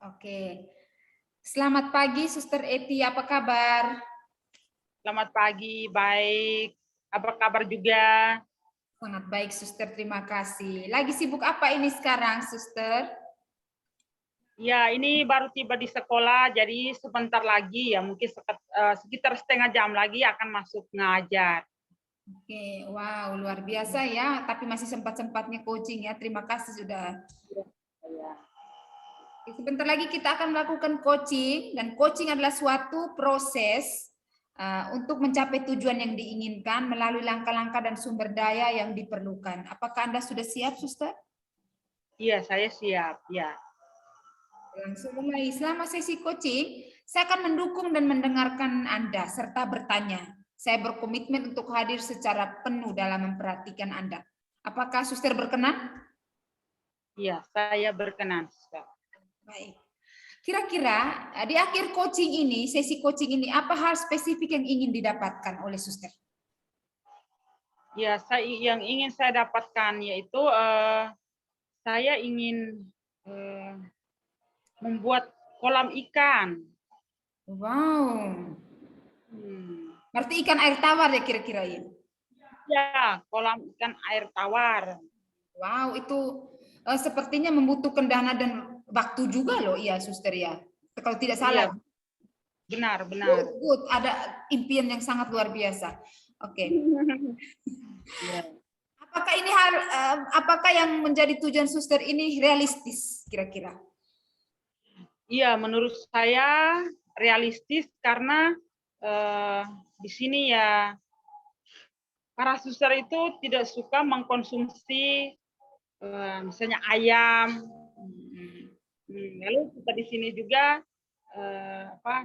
Oke. Selamat pagi, Suster Eti. Apa kabar? Selamat pagi, baik. Apa kabar juga? Sangat baik, Suster. Terima kasih. Lagi sibuk apa ini sekarang, Suster? Ya, ini baru tiba di sekolah, jadi sebentar lagi ya, mungkin sekitar setengah jam lagi akan masuk ngajar. Oke, wow, luar biasa ya. Tapi masih sempat-sempatnya coaching ya. Terima kasih sudah. Ya. Sebentar lagi kita akan melakukan coaching, dan coaching adalah suatu proses untuk mencapai tujuan yang diinginkan melalui langkah-langkah dan sumber daya yang diperlukan. Apakah Anda sudah siap, Suster? Iya, saya siap. Ya. Langsung mulai. Selama sesi coaching, saya akan mendukung dan mendengarkan Anda serta bertanya. Saya berkomitmen untuk hadir secara penuh dalam memperhatikan Anda. Apakah Suster berkenan? Iya, saya berkenan. Baik. Kira-kira di akhir coaching ini, sesi coaching ini, apa hal spesifik yang ingin didapatkan oleh Suster? Ya, yang ingin saya dapatkan yaitu saya ingin membuat kolam ikan. Wow. Hmm. Berarti ikan air tawar ya kira-kira ya? Ya, kolam ikan air tawar. Wow, itu sepertinya membutuhkan dana dan waktu juga loh, iya Suster ya. Kalau tidak salah. Iya, benar, Good, benar. good. Ada impian yang sangat luar biasa. Oke. Ya. Apakah ini apakah yang menjadi tujuan Suster ini realistis kira-kira? Iya, menurut saya realistis karena di sini ya para suster itu tidak suka mengkonsumsi misalnya ayam. Lalu kita di sini juga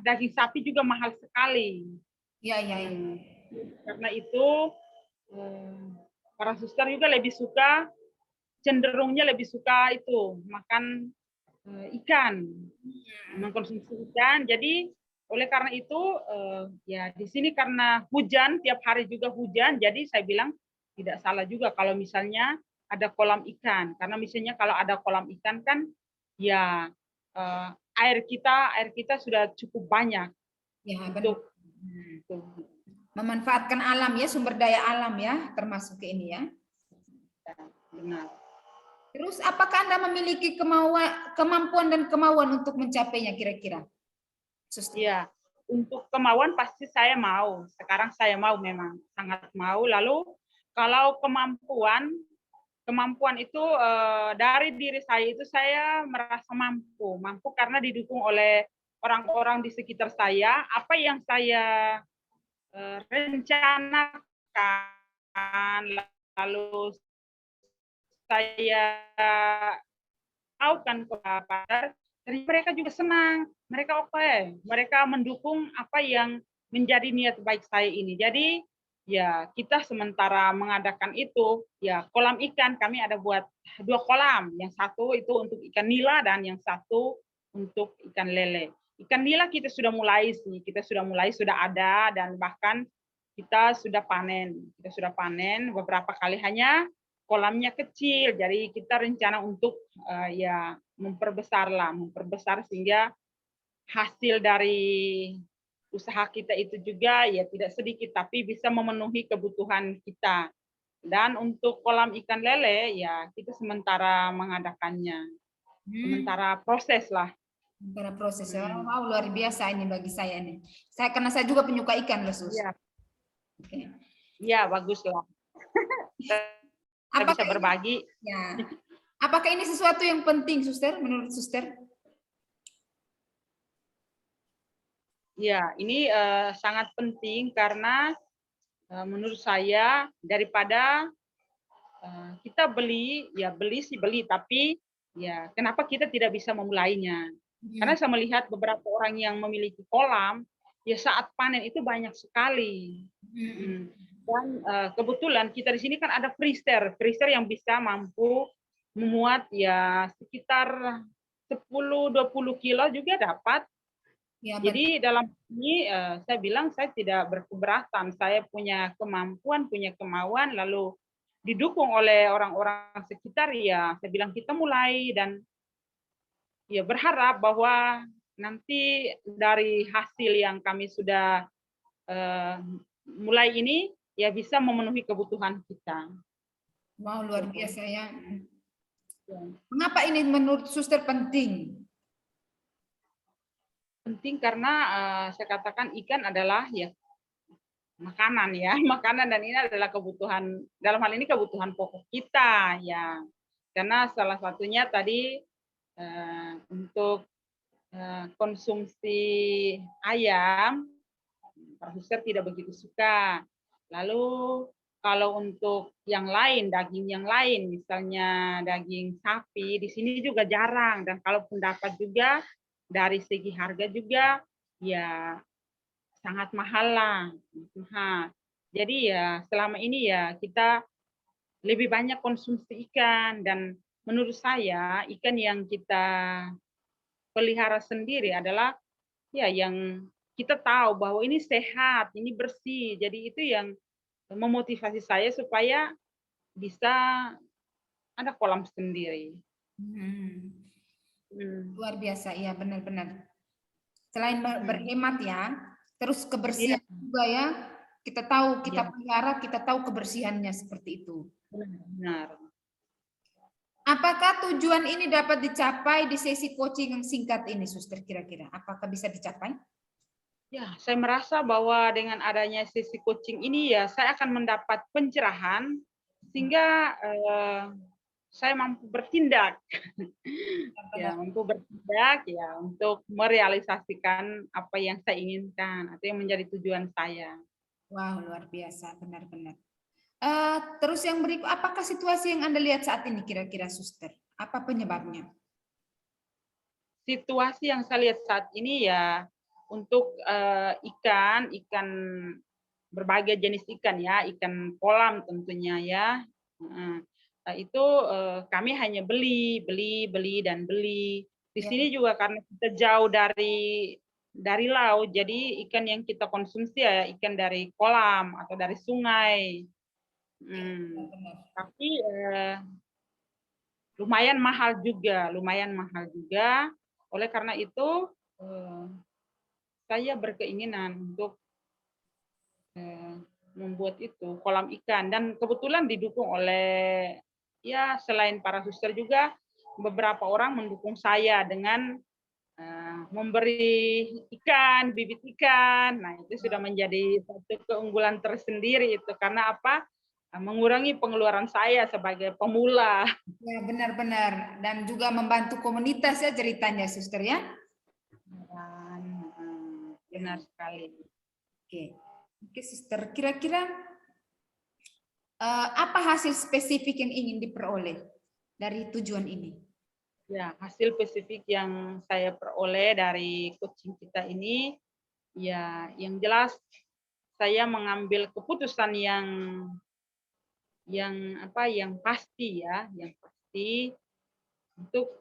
daging sapi juga mahal sekali. Ya, ya, ya. Karena itu para suster juga lebih suka, cenderungnya lebih suka itu makan ikan, mengkonsumsi ikan. Jadi oleh karena itu ya di sini karena hujan, tiap hari juga hujan, jadi saya bilang tidak salah juga kalau misalnya ada kolam ikan, karena misalnya kalau ada kolam ikan kan ya air kita sudah cukup banyak Ya, benar. untuk Memanfaatkan alam ya, sumber daya alam ya, termasuk ke ini ya. benar. Terus apakah Anda memiliki kemampuan dan kemauan untuk mencapainya kira-kira? Suster. Iya, untuk kemauan pasti saya mau. Sekarang saya mau, memang sangat mau. Lalu kalau kemampuan itu dari diri saya itu saya merasa mampu karena didukung oleh orang-orang di sekitar saya. Apa yang saya rencanakan, lalu saya tahukan kepada, dari mereka juga senang, mereka oke, mereka mendukung apa yang menjadi niat baik saya ini. Jadi ya kita sementara mengadakan itu, ya kolam ikan kami ada buat 2 kolam, yang satu itu untuk ikan nila dan yang satu untuk ikan lele. Ikan nila kita sudah mulai sih, sudah ada, dan bahkan kita sudah panen beberapa kali, hanya kolamnya kecil, jadi kita rencana untuk ya memperbesar sehingga hasil dari usaha kita itu juga ya tidak sedikit, tapi bisa memenuhi kebutuhan kita. Dan untuk kolam ikan lele ya kita sementara mengadakannya, sementara proses lah. Karena proses, wow, luar biasa ini bagi saya nih. Karena saya juga penyuka ikan loh, Sus. Iya, Oke. iya bagus lah. Kita bisa Apakah ini, berbagi. ya, apakah ini sesuatu yang penting, Suster, menurut Suster? Ya, ini sangat penting karena menurut saya daripada kita beli, ya beli sih beli, tapi ya kenapa kita tidak bisa memulainya? Karena saya melihat beberapa orang yang memiliki kolam, ya saat panen itu banyak sekali. Dan kebetulan kita di sini kan ada freezer yang bisa mampu memuat ya sekitar 10-20 kilo juga dapat. Ya, Jadi dalam ini saya bilang saya tidak berkeberatan, saya punya kemampuan, punya kemauan, lalu didukung oleh orang-orang sekitar, ya saya bilang kita mulai. Dan ya berharap bahwa nanti dari hasil yang kami sudah eh, mulai ini ya bisa memenuhi kebutuhan kita. Wow, luar biasa ya. Ya. Mengapa ini menurut suster penting? Penting karena saya katakan ikan adalah ya makanan ya, makanan, dan ini adalah kebutuhan, dalam hal ini kebutuhan pokok kita ya. Karena salah satunya tadi untuk konsumsi ayam, para suster tidak begitu suka. Lalu kalau untuk yang lain, daging yang lain, misalnya daging sapi, di sini juga jarang. Dan kalaupun dapat juga, dari segi harga juga, ya sangat mahal lah. Mahal. Jadi ya selama ini ya kita lebih banyak konsumsi ikan. Dan menurut saya ikan yang kita pelihara sendiri adalah ya yang kita tahu bahwa ini sehat, ini bersih. Jadi itu yang memotivasi saya supaya bisa ada kolam sendiri. Luar biasa, iya benar-benar. Selain berhemat ya, terus Iya, kebersihan juga ya. Kita tahu, kita iya, pelihara, kita tahu kebersihannya seperti itu. benar. Apakah tujuan ini dapat dicapai di sesi coaching yang singkat ini, Suster, kira-kira? Apakah bisa dicapai? Ya, saya merasa bahwa dengan adanya sesi coaching ini ya saya akan mendapat pencerahan sehingga saya mampu bertindak. Ya, mampu bertindak ya untuk merealisasikan apa yang saya inginkan atau yang menjadi tujuan saya. Wow, luar biasa, benar-benar. Terus yang berikut, apakah situasi yang Anda lihat saat ini kira-kira, Suster? Apa penyebabnya? Situasi yang saya lihat saat ini ya untuk ikan berbagai jenis ikan ya, ikan kolam tentunya ya. Itu kami hanya beli dan beli. Di Ya, sini juga karena kita jauh dari laut, jadi ikan yang kita konsumsi ya ikan dari kolam atau dari sungai. benar-benar. Tapi lumayan mahal juga. Oleh karena itu saya berkeinginan untuk membuat itu kolam ikan, dan kebetulan didukung oleh ya selain para suster juga beberapa orang mendukung saya dengan memberi ikan, bibit ikan. Nah, itu sudah menjadi satu keunggulan tersendiri itu karena apa? Mengurangi pengeluaran saya sebagai pemula. Ya, benar-benar. Dan juga membantu komunitas ya ceritanya, Suster ya. Dan, benar Ya. sekali. Oke, oke, Suster. Kira-kira apa hasil spesifik yang ingin diperoleh dari tujuan ini? Ya, hasil spesifik yang saya peroleh dari coaching kita ini, ya yang jelas saya mengambil keputusan yang pasti ya, yang pasti untuk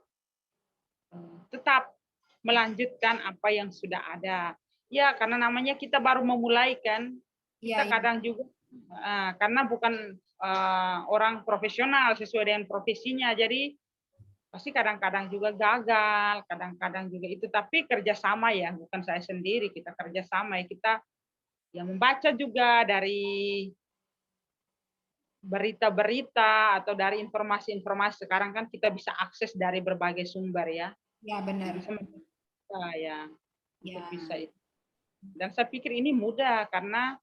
tetap melanjutkan apa yang sudah ada. Ya, karena namanya kita baru memulai kan, Iya, kita ya. kadang juga karena bukan orang profesional sesuai dengan profesinya, jadi pasti kadang-kadang juga gagal, kadang-kadang juga itu, tapi kerjasama ya, bukan saya sendiri, kita kerjasama ya, kita yang membaca juga dari berita-berita atau dari informasi-informasi. Sekarang kan kita bisa akses dari berbagai sumber ya, Ya, yang benar. bisa membantu ya untuk Ya. bisa itu. Dan saya pikir ini mudah karena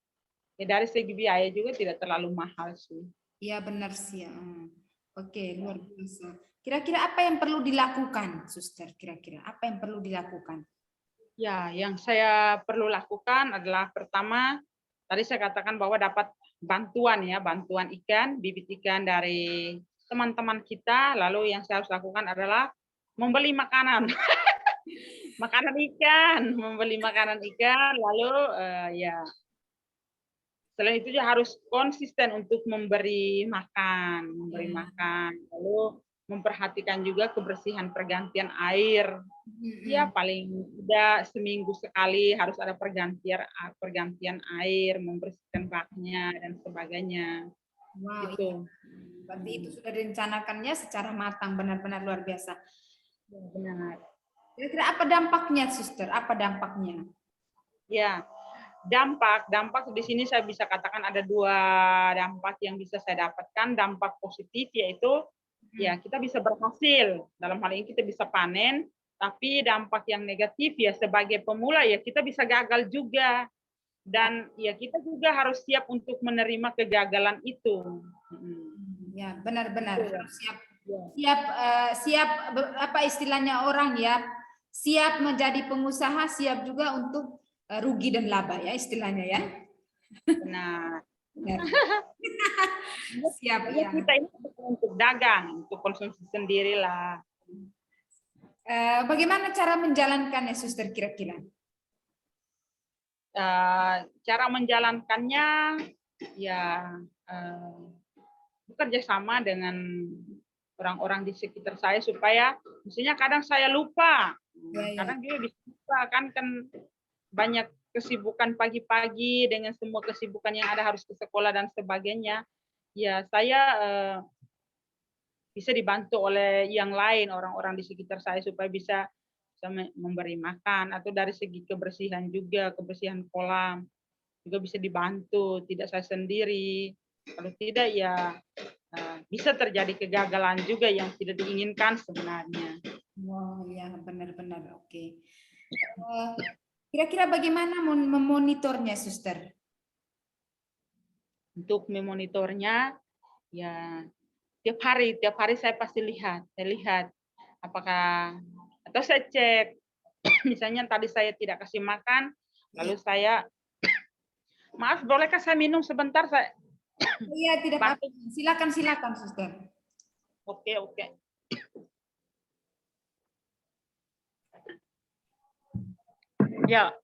ya dari segi biaya juga tidak terlalu mahal sih. Iya, benar sih ya. Oke, Ya. luar biasa. Kira-kira apa yang perlu dilakukan, Suster? Kira-kira apa yang perlu dilakukan? Ya, yang saya perlu lakukan adalah pertama, tadi saya katakan bahwa dapat bantuan ya, bantuan ikan, bibit ikan dari teman-teman kita. Lalu yang saya harus lakukan adalah membeli makanan, makanan ikan, membeli makanan ikan. Lalu ya selain itu juga harus konsisten untuk memberi Ya. makan. Lalu memperhatikan juga kebersihan pergantian air. Ya paling tidak seminggu sekali harus ada pergantian air, membersihkan baknya dan sebagainya. Wow, iya. Itu. Berarti itu sudah direncanakannya secara matang, benar-benar luar biasa. Ya, benar. Kira-kira apa dampaknya, Suster? Apa dampaknya? Ya, dampak di sini saya bisa katakan ada dua dampak yang bisa saya dapatkan. Dampak positif yaitu ya kita bisa berhasil, dalam hal ini kita bisa panen, tapi dampak yang negatif ya sebagai pemula ya kita bisa gagal juga, dan ya kita juga harus siap untuk menerima kegagalan itu. Ya, benar-benar Itu ya. harus siap, Ya. siap apa istilahnya orang ya, siap menjadi pengusaha, siap juga untuk rugi dan laba ya istilahnya ya. Benar. Benar. Siap Hanya ya. kita ini bukan untuk dagang, untuk konsumsi sendirilah. Bagaimana cara menjalankannya, Suster, kira-kira? Cara menjalankannya ya bekerja sama dengan orang-orang di sekitar saya supaya misalnya kadang saya lupa, Ya, ya. kadang dia bisa lupa kan banyak kesibukan pagi-pagi dengan semua kesibukan yang ada harus ke sekolah dan sebagainya. Ya saya bisa dibantu oleh yang lain, orang-orang di sekitar saya supaya bisa memberi makan, atau dari segi kebersihan juga, kebersihan kolam juga bisa dibantu, tidak saya sendiri. Kalau tidak ya bisa terjadi kegagalan juga yang tidak diinginkan sebenarnya. Oh ya, benar-benar. Oke. Kira-kira bagaimana memonitornya, Suster? Untuk memonitornya ya tiap hari saya pasti saya lihat apakah, atau saya cek misalnya tadi saya tidak kasih makan, lalu saya, maaf bolehkah saya minum sebentar, saya Iya, tidak apa-apa. batuk. Silakan, silakan, Suster. Oke, oke. Ya,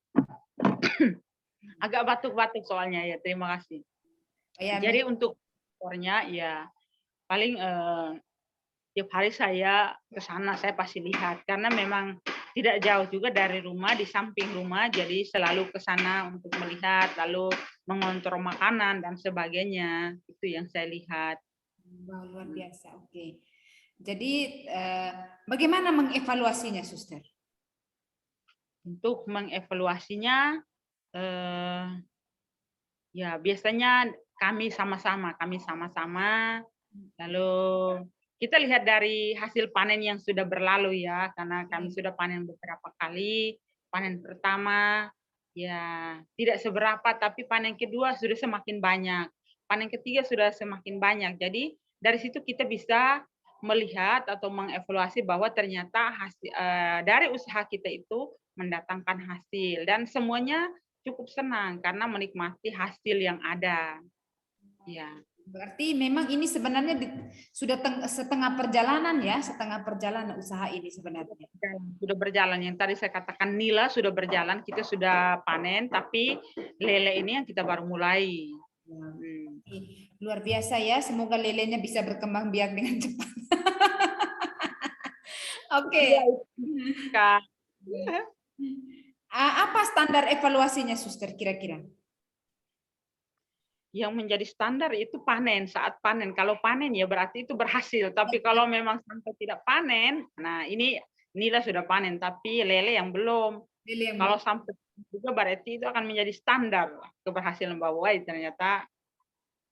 agak batuk-batuk soalnya ya, terima kasih. Ya, Jadi untuk monitornya ya paling tiap hari saya ke sana, saya pasti lihat karena memang tidak jauh juga dari rumah, di samping rumah, jadi selalu ke sana untuk melihat, lalu mengontrol makanan dan sebagainya. Itu yang saya lihat. wah, luar biasa. Oke. Jadi, bagaimana mengevaluasinya, Suster? Untuk mengevaluasinya ya biasanya kami sama-sama, lalu kita lihat dari hasil panen yang sudah berlalu ya, karena kami sudah panen beberapa kali. Panen pertama ya tidak seberapa, tapi panen kedua sudah semakin banyak. Panen ketiga sudah semakin banyak. Jadi dari situ kita bisa melihat atau mengevaluasi bahwa ternyata dari usaha kita itu mendatangkan hasil, dan semuanya cukup senang karena menikmati hasil yang ada. Ya. Berarti memang ini sebenarnya sudah setengah perjalanan ya, setengah perjalanan usaha ini sebenarnya. Sudah berjalan, yang tadi saya katakan nila sudah berjalan, kita sudah panen, tapi lele ini yang kita baru mulai. Luar biasa ya, semoga lelenya bisa berkembang biak dengan cepat. Oke. Iya, Kak. Apa standar evaluasinya, Suster, kira-kira? Yang menjadi standar itu panen, saat panen. Kalau panen ya berarti itu berhasil, tapi kalau memang sampai tidak panen, nah ini nila sudah panen, tapi lele yang belum. Lele yang Kalau sampai juga berarti itu akan menjadi standar keberhasilan bahwa ternyata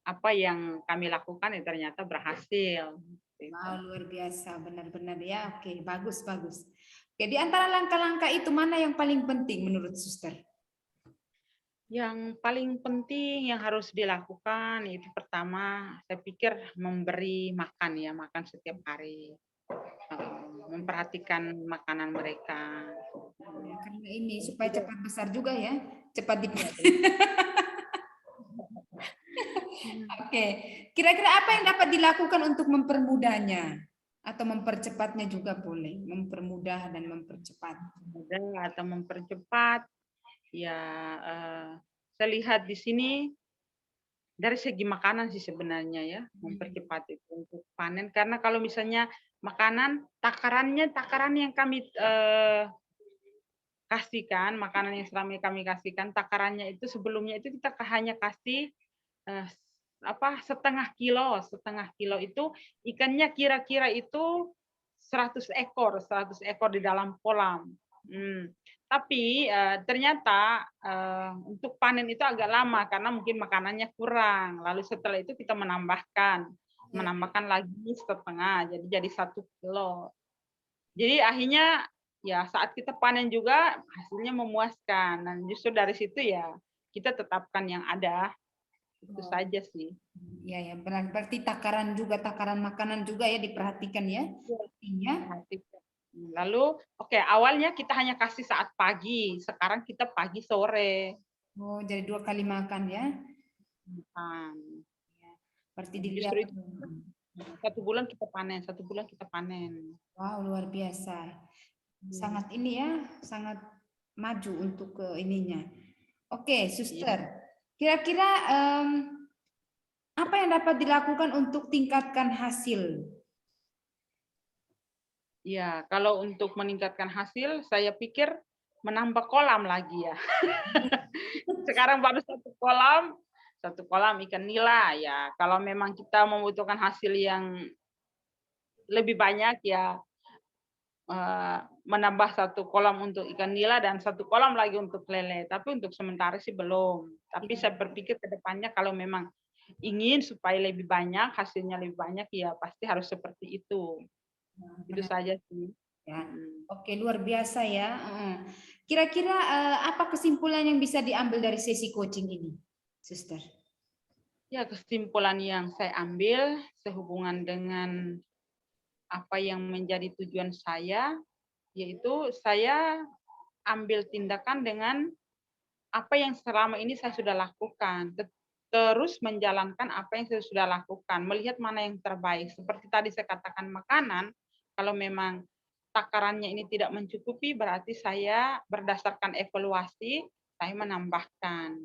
apa yang kami lakukan ternyata berhasil. wow, luar biasa, benar-benar ya. Oke, bagus, bagus. Oke, di antara langkah-langkah itu mana yang paling penting menurut Suster? Yang paling penting yang harus dilakukan itu pertama, saya pikir memberi makan ya, makan setiap hari. Memperhatikan makanan mereka. Ya, karena ini supaya cepat besar juga ya, cepat di. Oke, kira-kira apa yang dapat dilakukan untuk mempermudahnya atau mempercepatnya juga boleh, mempermudah dan mempercepat. Mudah atau mempercepat, ya saya lihat di sini dari segi makanan sih sebenarnya ya, mempercepat itu untuk panen. Karena kalau misalnya makanan, takaran yang kami kasihkan, makanan yang selama kami kasihkan, takarannya itu sebelumnya itu kita hanya kasih eh, setengah kilo itu ikannya kira-kira itu 100 ekor di dalam kolam. Tapi ternyata untuk panen itu agak lama karena mungkin makanannya kurang. Lalu setelah itu kita menambahkan lagi setengah, jadi 1 kilo. Jadi akhirnya ya saat kita panen juga hasilnya memuaskan. Dan justru dari situ ya kita tetapkan yang ada. Itu saja sih. Ya, berarti takaran makanan juga ya diperhatikan ya. Intinya. Lalu awalnya kita hanya kasih saat pagi, sekarang kita pagi sore. Oh, jadi 2 kali makan ya. Berarti dilihat. Justru itu 1 bulan kita panen. Wow, luar biasa. Sangat ini ya, sangat maju untuk ke ininya. Oke, Suster. Kira-kira apa yang dapat dilakukan untuk tingkatkan hasil? Ya, kalau untuk meningkatkan hasil, saya pikir menambah kolam lagi ya. Sekarang baru 1 kolam ikan nila ya. Kalau memang kita membutuhkan hasil yang lebih banyak ya, menambah 1 kolam untuk ikan nila dan 1 kolam lagi untuk lele. Tapi untuk sementara sih belum. Tapi saya berpikir ke depannya kalau memang ingin supaya lebih banyak, hasilnya lebih banyak, ya pasti harus seperti itu. Itu saja sih. Ya. Oke, luar biasa ya. Kira-kira apa kesimpulan yang bisa diambil dari sesi coaching ini, Suster? Ya, kesimpulan yang saya ambil sehubungan dengan apa yang menjadi tujuan saya, yaitu saya ambil tindakan dengan apa yang selama ini saya sudah lakukan, terus menjalankan apa yang saya sudah lakukan, melihat mana yang terbaik. Seperti tadi saya katakan makanan, kalau memang takarannya ini tidak mencukupi, berarti saya berdasarkan evaluasi, saya menambahkan.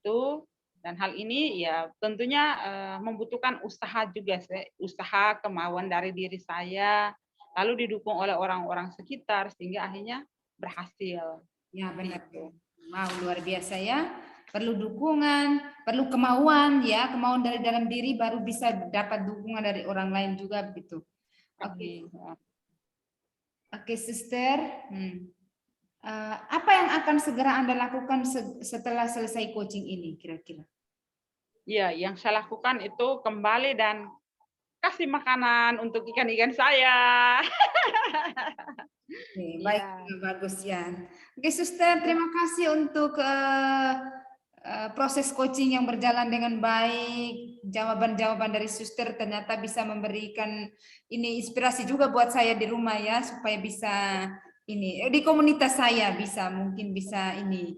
Itu. Dan hal ini ya tentunya membutuhkan usaha juga, usaha kemauan dari diri saya, lalu didukung oleh orang-orang sekitar sehingga akhirnya berhasil. Ya benar. Wow, luar biasa ya. Perlu dukungan, perlu kemauan ya, kemauan dari dalam diri baru bisa dapat dukungan dari orang lain juga begitu. Oke. Oke, Suster. Apa yang akan segera Anda lakukan setelah selesai coaching ini kira-kira? Ya, yang saya lakukan itu kembali dan kasih makanan untuk ikan-ikan saya. Oke, baik, bagus ya. Oke, Suster, terima kasih untuk proses coaching yang berjalan dengan baik. Jawaban-jawaban dari Suster ternyata bisa memberikan ini inspirasi juga buat saya di rumah ya, supaya bisa ini di komunitas saya mungkin bisa ini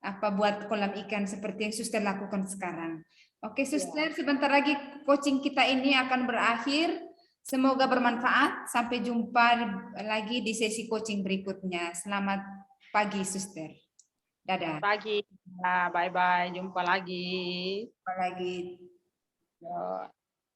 apa buat kolam ikan seperti yang Suster lakukan sekarang. Oke, Suster, sebentar lagi coaching kita ini akan berakhir. Semoga bermanfaat. Sampai jumpa lagi di sesi coaching berikutnya. Selamat pagi, Suster. Dadah. Pagi. Bye-bye. Jumpa lagi. Jumpa lagi. Yo.